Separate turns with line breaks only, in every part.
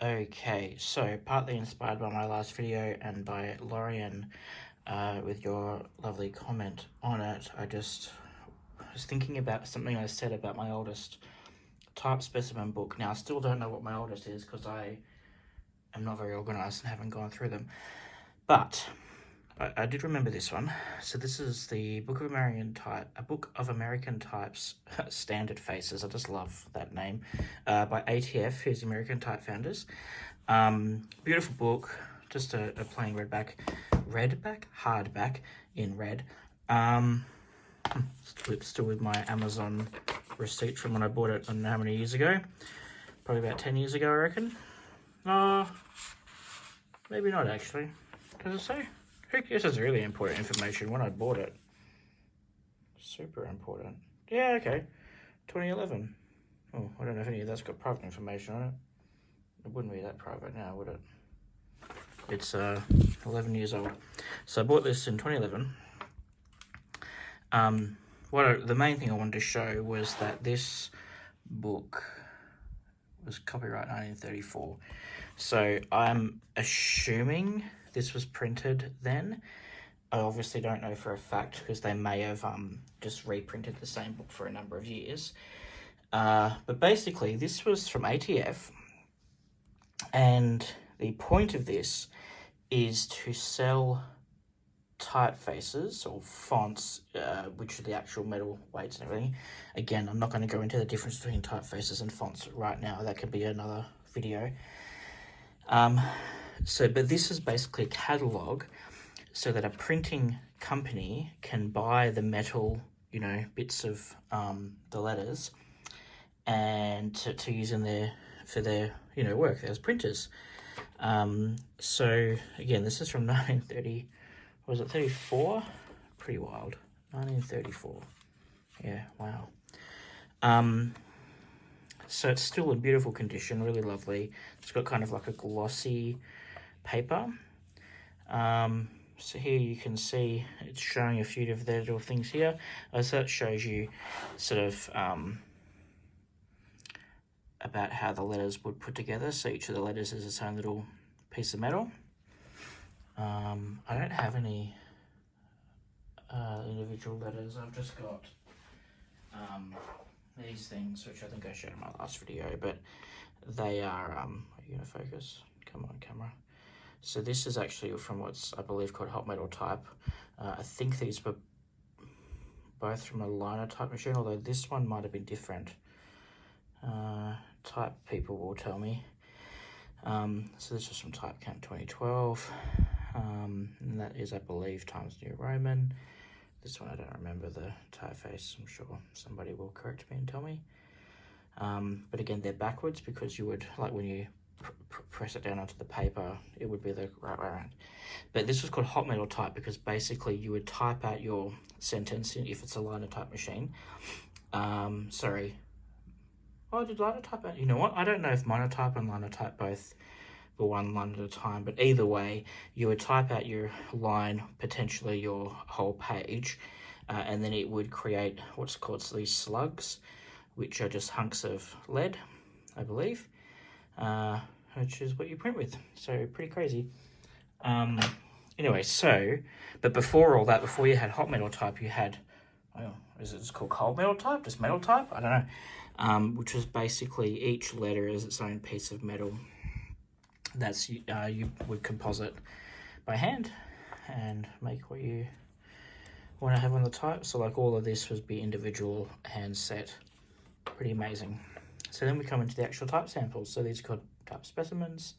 Okay, so partly inspired by my last video and by Lorian with your lovely comment on it, I just was thinking about something I said about my oldest type specimen book. Now, I still don't know what my oldest is because I am not very organised and haven't gone through them. But I did remember this one. So this is the Book of American Types Standard Faces. I just love that name. By ATF, who's the American Type Founders. Beautiful book, just a plain hardback in red. Still with my Amazon receipt from when I bought it, I don't know how many years ago. Probably about 10 years ago, I reckon. Maybe not actually. Does it say? This is really important information when I bought it. Super important. Yeah, okay. 2011. Oh, I don't know if any of that's got private information on it. It wouldn't be that private now, would it? It's 11 years old. So I bought this in 2011. The main thing I wanted to show was that this book was copyright 1934. So I'm assuming this was printed then. I obviously don't know for a fact because they may have just reprinted the same book for a number of years. But basically, this was from ATF, and the point of this is to sell typefaces or fonts, which are the actual metal weights and everything. Again, I'm not going to go into the difference between typefaces and fonts right now. That could be another video. But this is basically a catalogue so that a printing company can buy the metal, bits of the letters and to use for their work as printers. So again, this is from 1930. Was it 34? Pretty wild. 1934. Yeah, wow. So it's still in beautiful condition, really lovely. It's got kind of like a glossy paper. So here you can see it's showing a few of their little things here. So that shows you sort of about how the letters would put together. So each of the letters is its own little piece of metal. I don't have any individual letters. I've just got these things, which I think I showed in my last video, but they are, are you gonna focus? Come on, camera. So this is actually from what's, I believe, called hot metal type. I think these were both from a linotype machine, although this one might have been different. Type people will tell me. So this is from Type Count 2012. And that is, I believe, Times New Roman. This one I don't remember the typeface. I'm sure somebody will correct me and tell me. But again, they're backwards because you would, like when you press it down onto the paper, it would be the right way around. But this was called hot metal type because basically you would type out your sentence if it's a linotype machine. Sorry. Oh, did linotype out? You know what? I don't know if monotype and linotype both were one line at a time, but either way, you would type out your line, potentially your whole page, and then it would create what's called these slugs, which are just hunks of lead, I believe, which is what you print with. So pretty crazy. Anyway, but before all that, before you had hot metal type, you had, is it called cold metal type? Just metal type? I don't know. Which was basically each letter is its own piece of metal. That's you would composite by hand and make what you want to have on the type. So like all of this would be individual hand set. Pretty amazing. So then we come into the actual type samples. So these are called type specimens,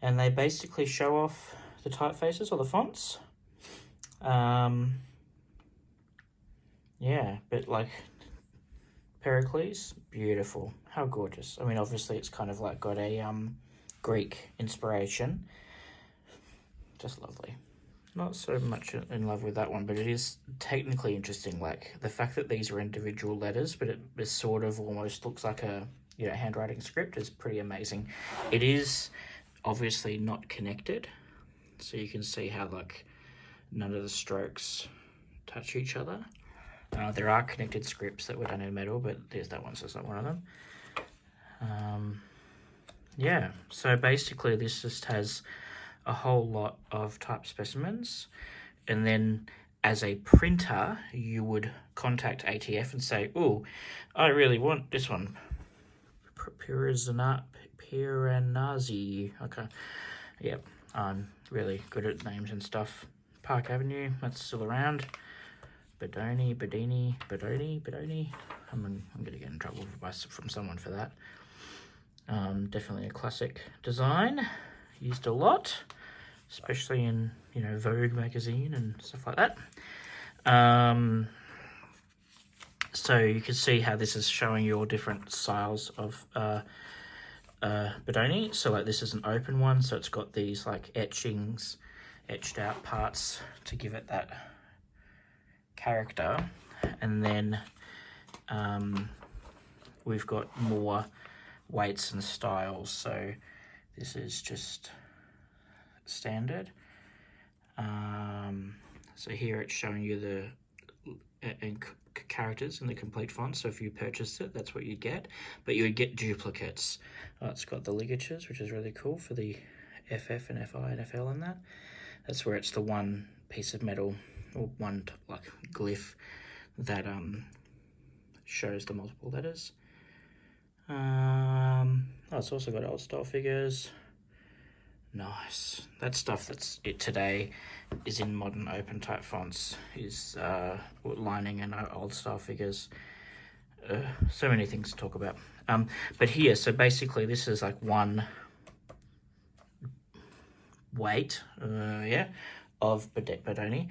and they basically show off the typefaces or the fonts. Yeah, but like Pericles, beautiful. How gorgeous. I mean, obviously it's kind of like got a Greek inspiration. Just lovely. Not so much in love with that one, but it is technically interesting. Like the fact that these are individual letters, but it sort of almost looks like a handwriting script is pretty amazing. It is obviously not connected, so you can see how like none of the strokes touch each other. There are connected scripts that were done in metal, but there's that one, so it's not one of them. yeah, so basically this just has a whole lot of type specimens, and then as a printer you would contact ATF and say, oh, I really want this one, Piranesi. Okay, yep, I'm really good at names and stuff. Park Avenue, that's still around. Bodoni. I'm gonna get in trouble from someone for that. Definitely a classic design, used a lot, especially in, you know, Vogue magazine and stuff like that. So you can see how this is showing you all different styles of Bodoni. So like this is an open one, so it's got these like etched out parts to give it that character, and then we've got more weights and styles. So this is just standard. So here it's showing you the characters in the complete font. So if you purchased it, that's what you get, but you would get duplicates. It's got the ligatures, which is really cool for the FF and FI and FL and that. That's where it's the one piece of metal or one like glyph that shows the multiple letters. It's also got old style figures. Nice. That stuff that's it today is in modern open type fonts, is lining and old style figures. So many things to talk about. But here, so basically this is like one weight, of Bodoni.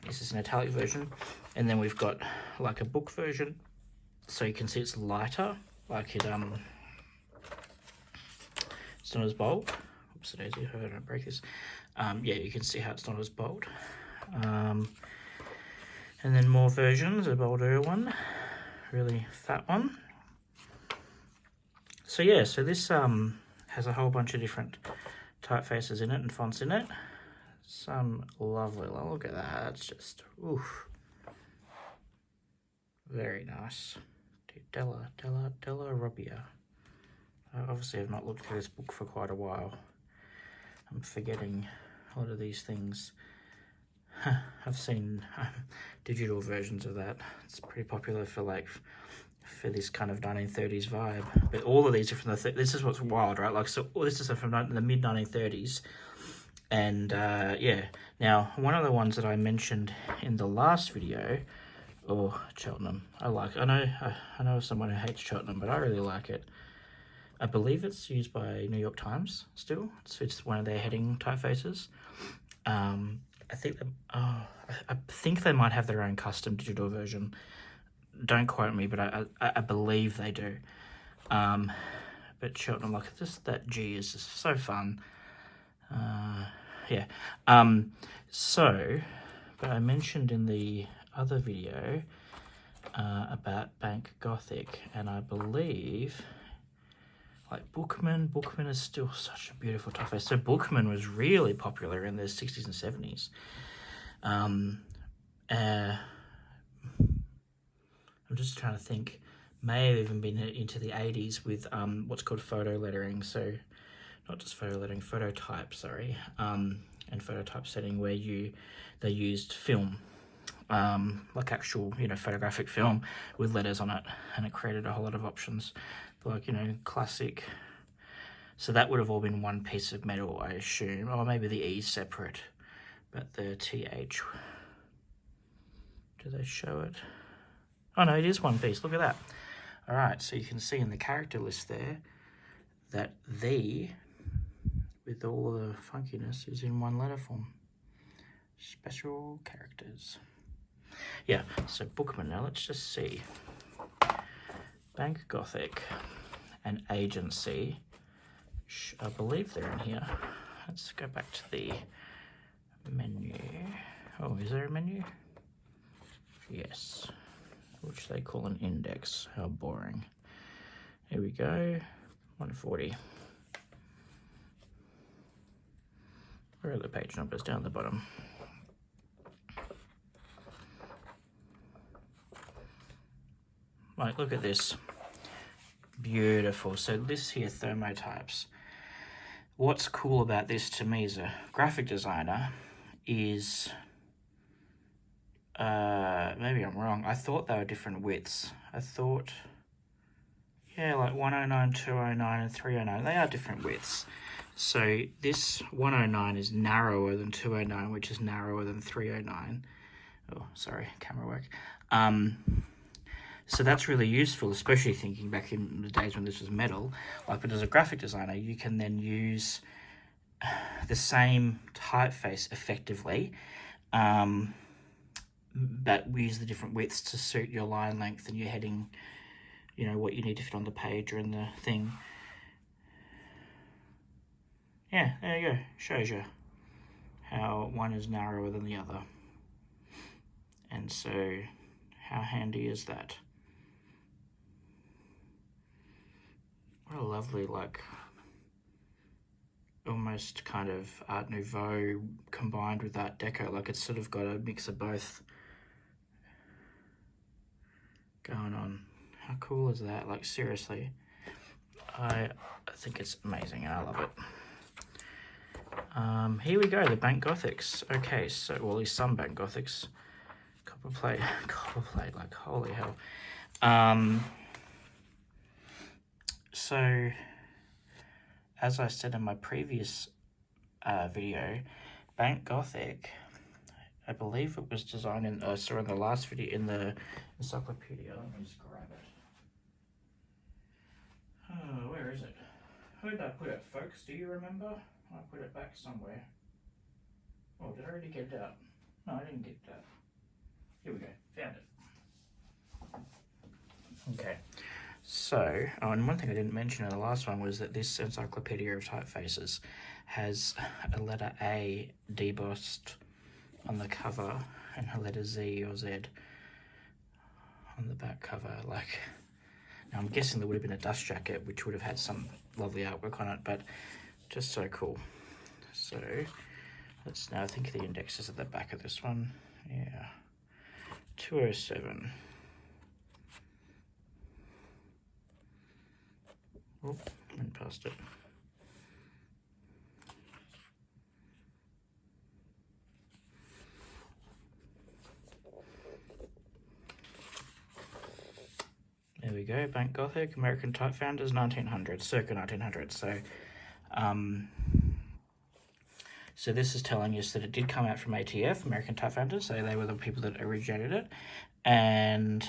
This is an italic version, and then we've got like a book version, so you can see it's lighter, like it's not as bold. Oops, daisy, I hope I don't break this. Yeah, you can see how it's not as bold. And then more versions, a bolder one, really fat one. So yeah, so this has a whole bunch of different typefaces in it and fonts in it. Some lovely, look at that, that's just, oof. Very nice. Della Robbia. I obviously have not looked through this book for quite a while. I'm forgetting a lot of these things. I've seen digital versions of that. It's pretty popular for this kind of 1930s vibe. But all of these are from this is what's wild, right? Like, so all this is from the mid 1930s. And yeah, now one of the ones that I mentioned in the last video, Cheltenham. I know someone who hates Cheltenham, but I really like it. I believe it's used by New York Times still. It's one of their heading typefaces. I think they might have their own custom digital version. Don't quote me, but I believe they do. But Cheltenham, like, just that G is just so fun. Yeah. But I mentioned in the other video about Bank Gothic, and I believe like Bookman is still such a beautiful typeface. So Bookman was really popular in the 60s and 70s. I'm just trying to think, may have even been into the 80s with what's called photo lettering. So not just photo lettering, phototype, sorry, and photo typesetting, where they used film, like actual, photographic film with letters on it, and it created a whole lot of options, like, classic. So that would have all been one piece of metal, I assume, or maybe the E separate, but the TH, do they show it? Oh no, it is one piece, look at that. All right, so you can see in the character list there that the, with all the funkiness, is in one letter form. Special characters. Yeah, so Bookman, now let's just see. Bank Gothic and Agency, I believe they're in here. Let's go back to the menu. Oh, is there a menu? Yes, which they call an index. How boring. Here we go, 140. Where are the page numbers? Down the bottom. Like, look at this. Beautiful. So this here, thermotypes. What's cool about this to me as a graphic designer is, maybe I'm wrong, I thought they were different widths. I thought, yeah, like 109, 209, and 309, they are different widths. So this 109 is narrower than 209, which is narrower than 309. Oh, sorry, camera work. So that's really useful, especially thinking back in the days when this was metal. Like, but as a graphic designer, you can then use the same typeface effectively, but use the different widths to suit your line length and your heading, you know, what you need to fit on the page or in the thing. Yeah, there you go. Shows you how one is narrower than the other. And so, how handy is that? What a lovely, like, almost kind of Art Nouveau combined with Art Deco. Like, it's sort of got a mix of both going on. How cool is that? Like, seriously, I think it's amazing and I love it. Here we go, the Bank Gothics. Okay, so, well, at least some Bank Gothics. Copper plate, like, holy hell. So, as I said in my previous video, Bank Gothic, I believe it was designed in, in the last video in the encyclopedia. Let me just grab it. Oh, where is it? Where did I put it, folks? Do you remember? I put it back somewhere. Oh, did I already get it out? No, I didn't get it out. Here we go, found it. Okay, so, oh, and one thing I didn't mention in the last one was that this Encyclopedia of Typefaces has a letter A debossed on the cover and a letter Z or Z on the back cover. Like, now I'm guessing there would have been a dust jacket which would have had some lovely artwork on it, but just so cool. So let's now think of the indexes at the back of this one. Yeah, 207. Oh, went past it. There we go, Bank Gothic, American Type Founders, 1900, circa 1900. So this is telling us that it did come out from ATF, American Type Founders, so they were the people that originated it. And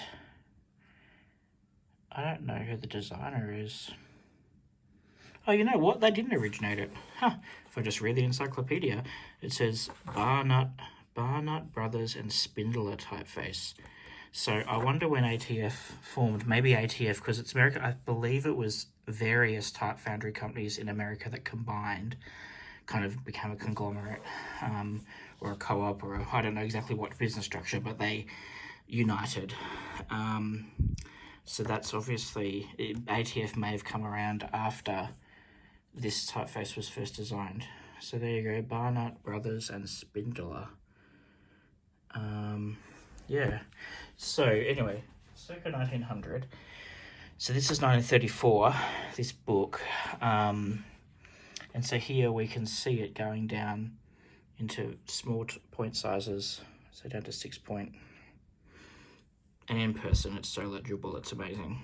I don't know who the designer is. Oh, you know what? They didn't originate it. Huh. If I just read the encyclopedia, it says Barnett Brothers and Spindler typeface. So I wonder when ATF formed. Maybe ATF, because it's America. I believe it was various type foundry companies in America that combined, kind of became a conglomerate, or a co-op, or I don't know exactly what business structure, but they united. So that's obviously, ATF may have come around after this typeface was first designed. So there you go, Barnett Brothers and Spindler. Yeah. So anyway, circa 1900. So this is 1934, this book. And so here we can see it going down into small point sizes, so down to 6 point. And in person, it's so legible, it's amazing.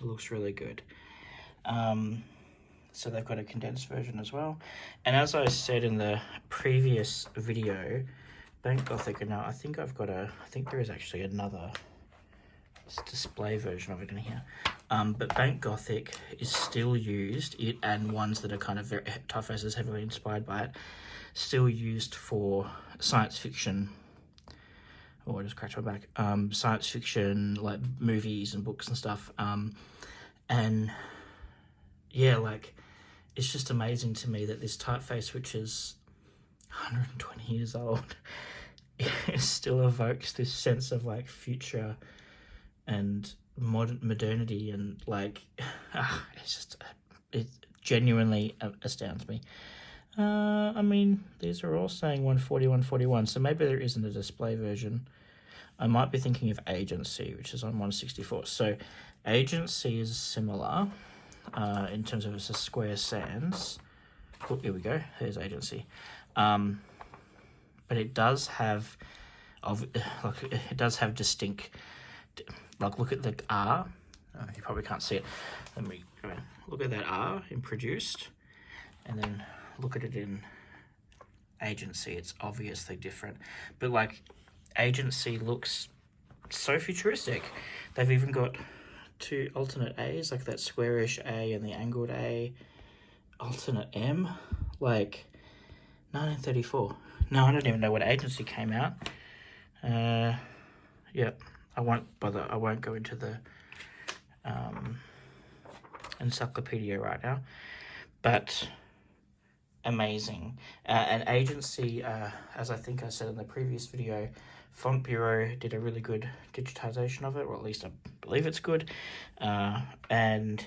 It looks really good. So they've got a condensed version as well. And as I said in the previous video, Bank Gothic, and now I think there is actually another display version of it in here. But Bank Gothic is still used, and ones that are kind of very typefaces heavily inspired by it, still used for science fiction. Oh, I just cracked my back. Science fiction, like movies and books and stuff. And yeah, like, it's just amazing to me that this typeface, which is 120 years old, it still evokes this sense of like future and modernity, and like, it genuinely astounds me. I mean, these are all saying 140, 141, so maybe there isn't a display version. I might be thinking of Agency, which is on 164. So Agency is similar in terms of it's a square sans. Oh, here we go. There's Agency. But it does have, it does have distinct, like look at the R. Oh, you probably can't see it. Let me look at that R in produced, and then look at it in Agency. It's obviously different, but like Agency looks so futuristic. They've even got two alternate A's, like that squarish A and the angled A, alternate M, like 1934. No, I don't even know what Agency came out. Yeah, I won't bother. I won't go into the encyclopedia right now, but amazing. And Agency, as I think I said in the previous video, Font Bureau did a really good digitization of it, or at least I believe it's good. And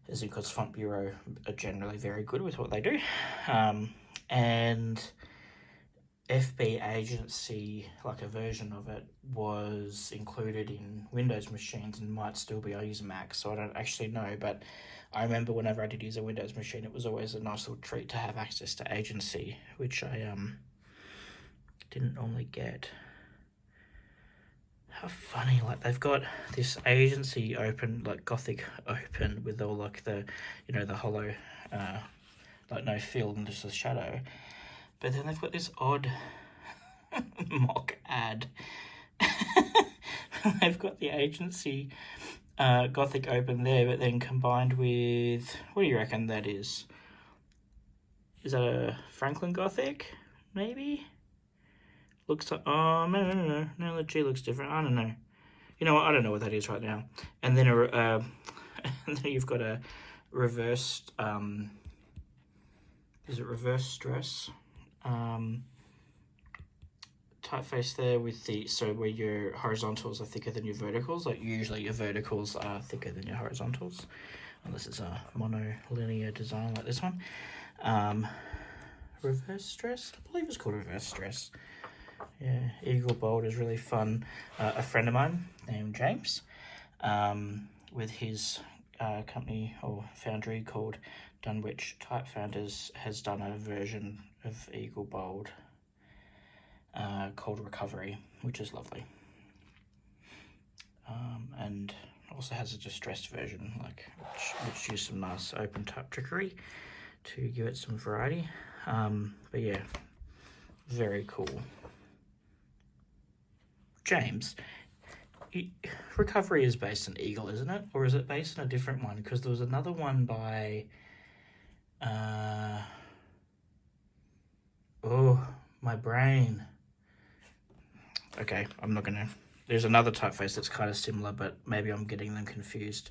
is because Font Bureau are generally very good with what they do. And FB Agency, like a version of it, was included in Windows machines and might still be. I use Mac, so I don't actually know, but I remember whenever I did use a Windows machine, it was always a nice little treat to have access to Agency, which I didn't normally get. How funny, like they've got this Agency open, like Gothic open with all like the, you know, the hollow, like no fill and just a shadow. But then they've got this odd mock ad. They've got the Agency Gothic open there, but then combined with, what do you reckon that is? Is that a Franklin Gothic? Maybe? Looks like, oh, no, the G looks different. I don't know. You know what? I don't know what that is right now. And then and then you've got a reversed, is it reverse stress? Typeface there with the, so where your horizontals are thicker than your verticals, like usually your verticals are thicker than your horizontals, unless it's a monolinear design like this one. Reverse stress, I believe it's called reverse stress. Yeah, Eagle Bold is really fun. A friend of mine named James, with his company or foundry called Dunwich Type Founders, has done a version of Eagle Bold called Recovery, which is lovely. And also has a distressed version, like which used some nice open type trickery to give it some variety. But yeah, very cool. James, Recovery is based on Eagle, isn't it? Or is it based on a different one? Because there was another one by... oh, my brain. Okay, I'm not going to... There's another typeface that's kind of similar, but maybe I'm getting them confused.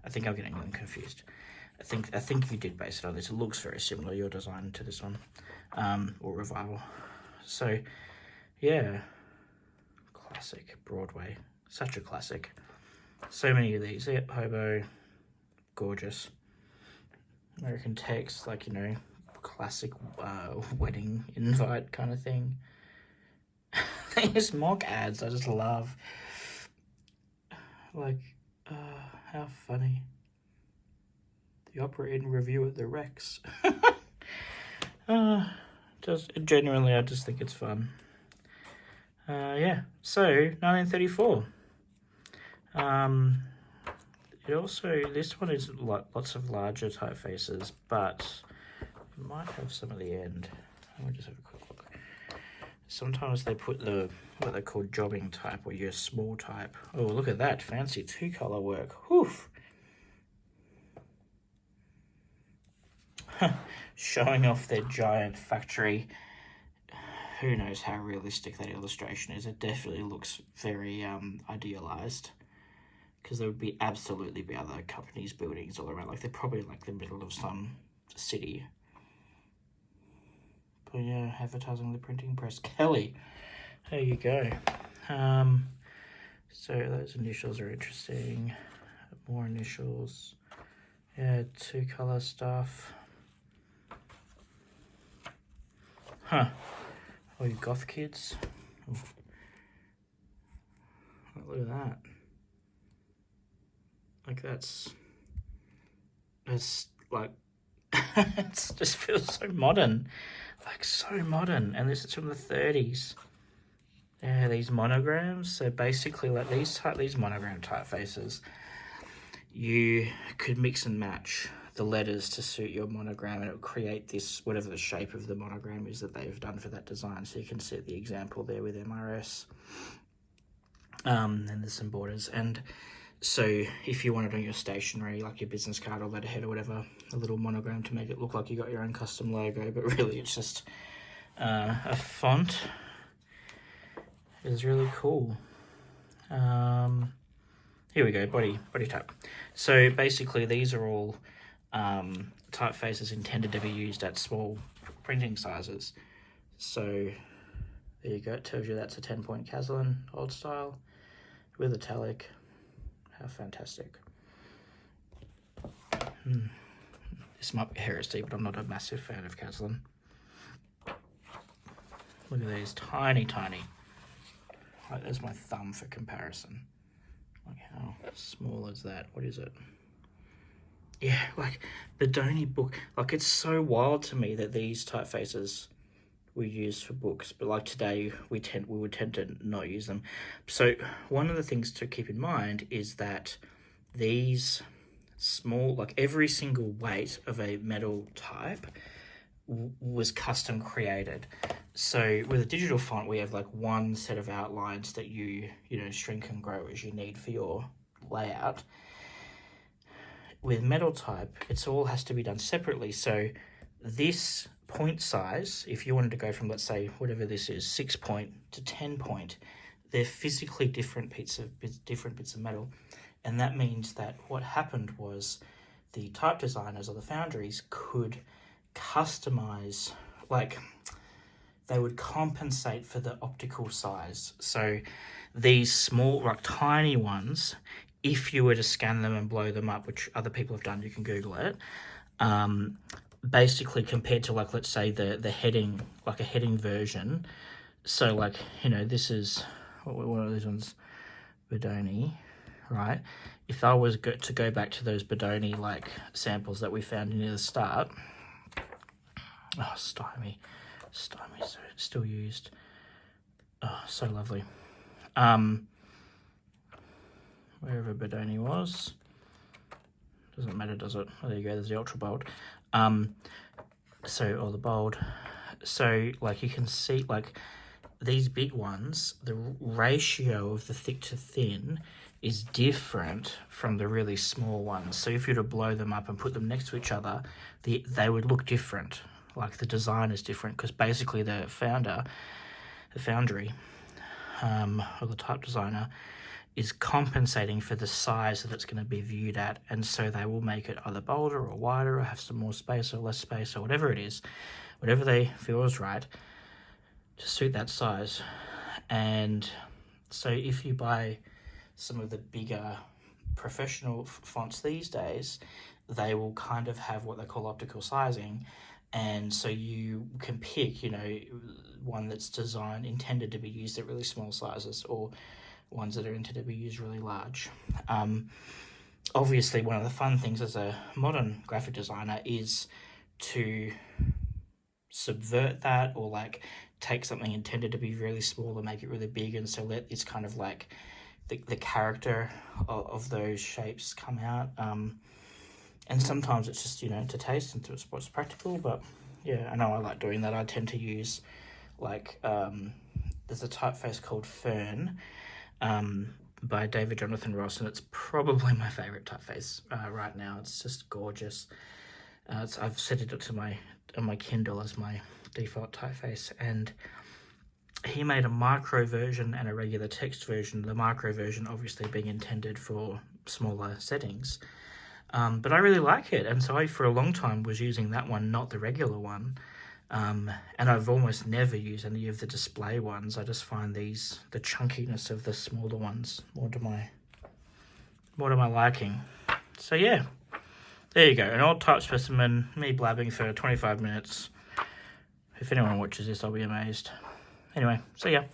I think I'm getting them confused. I think you did base it on this. It looks very similar, your design, to this one. Or Revival. So, yeah... Classic Broadway, such a classic. So many of these. Yep, Hobo, gorgeous. American Text, like, you know, classic wedding invite kind of thing. These mock ads I just love. Like, how funny. The operating review at the Rex. Just genuinely, I just think it's fun. Yeah, so 1934. It also, this one is lots of larger typefaces, but it might have some at the end. Let me just have a quick look. Sometimes they put what they call jobbing type, or your small type. Oh, look at that, fancy 2-color work. Whew. Showing off their giant factory. Who knows how realistic that illustration is. It definitely looks very idealized, because there would absolutely be other companies' buildings all around. Like, they're probably like the middle of some city. But yeah, advertising the printing press. Kelly, there you go. So those initials are interesting. More initials. Yeah, 2-color stuff. Huh. Oh, you goth kids. Oh, look at that. Like it's like, it just feels so modern, like so modern. And this is from the 30s. Yeah, these monograms. So basically, like these monogram typefaces, you could mix and match the letters to suit your monogram, and it will create this, whatever the shape of the monogram is that they've done for that design. So you can see the example there with MRS. And there's some borders. And so if you want it on your stationery, like your business card or letterhead or whatever, a little monogram to make it look like you got your own custom logo, but really it's just a font. It is really cool. Here we go, body type. So basically these are all typefaces intended to be used at small printing sizes. So there you go, it tells you that's a 10-point Caslin old style with italic. How fantastic. This might be heresy, but I'm not a massive fan of Caslin. Look at these, tiny. Like, there's my thumb for comparison. Like, how small is that? What is it? Yeah, like Bedoni book. Like, it's so wild to me that these typefaces were used for books, but like today we would tend to not use them. So one of the things to keep in mind is that these small, like every single weight of a metal type was custom created. So with a digital font, we have like one set of outlines that you shrink and grow as you need for your layout. With metal type, it all has to be done separately. So this point size, if you wanted to go from, let's say, whatever this is, 6-point to 10-point, they're physically different bits of metal. And that means that what happened was the type designers or the foundries could customize, like they would compensate for the optical size. So these small, like tiny ones, if you were to scan them and blow them up, which other people have done, you can Google it, basically compared to, like, let's say the heading, like a heading version. So like, this is, one of these ones, Bedoni, right? If I was to go back to those Bedoni like samples that we found near the start, oh, stymie, so it's still used. Oh, so lovely. Wherever Bedoni was, doesn't matter, does it? Oh, there you go, there's the ultra bold. Or the bold. So like you can see, like these big ones, the ratio of the thick to thin is different from the really small ones. So if you were to blow them up and put them next to each other, they would look different. Like the design is different, because basically the foundry, or the type designer, is compensating for the size that it's going to be viewed at, and so they will make it either bolder or wider or have some more space or less space or whatever it is, whatever they feel is right to suit that size. And so if you buy some of the bigger professional fonts these days, they will kind of have what they call optical sizing, and so you can pick, one that's intended to be used at really small sizes, or ones that are intended to be used really large. Obviously, one of the fun things as a modern graphic designer is to subvert that, or like take something intended to be really small and make it really big, and so let it's kind of like the character of those shapes come out. And sometimes it's just, to taste and to what's practical, but yeah, I know I like doing that. I tend to use, like, there's a typeface called Fern, by David Jonathan Ross, and it's probably my favorite typeface right now. It's just gorgeous. I've set it up to on my Kindle as my default typeface, and he made a micro version and a regular text version, the micro version obviously being intended for smaller settings. But I really like it, and so I, for a long time, was using that one, not the regular one. And I've almost never used any of the display ones. I just find the chunkiness of the smaller ones more to my liking. So yeah, there you go, an old type specimen, me blabbing for 25 minutes. If anyone watches this, I'll be amazed. Anyway, see ya.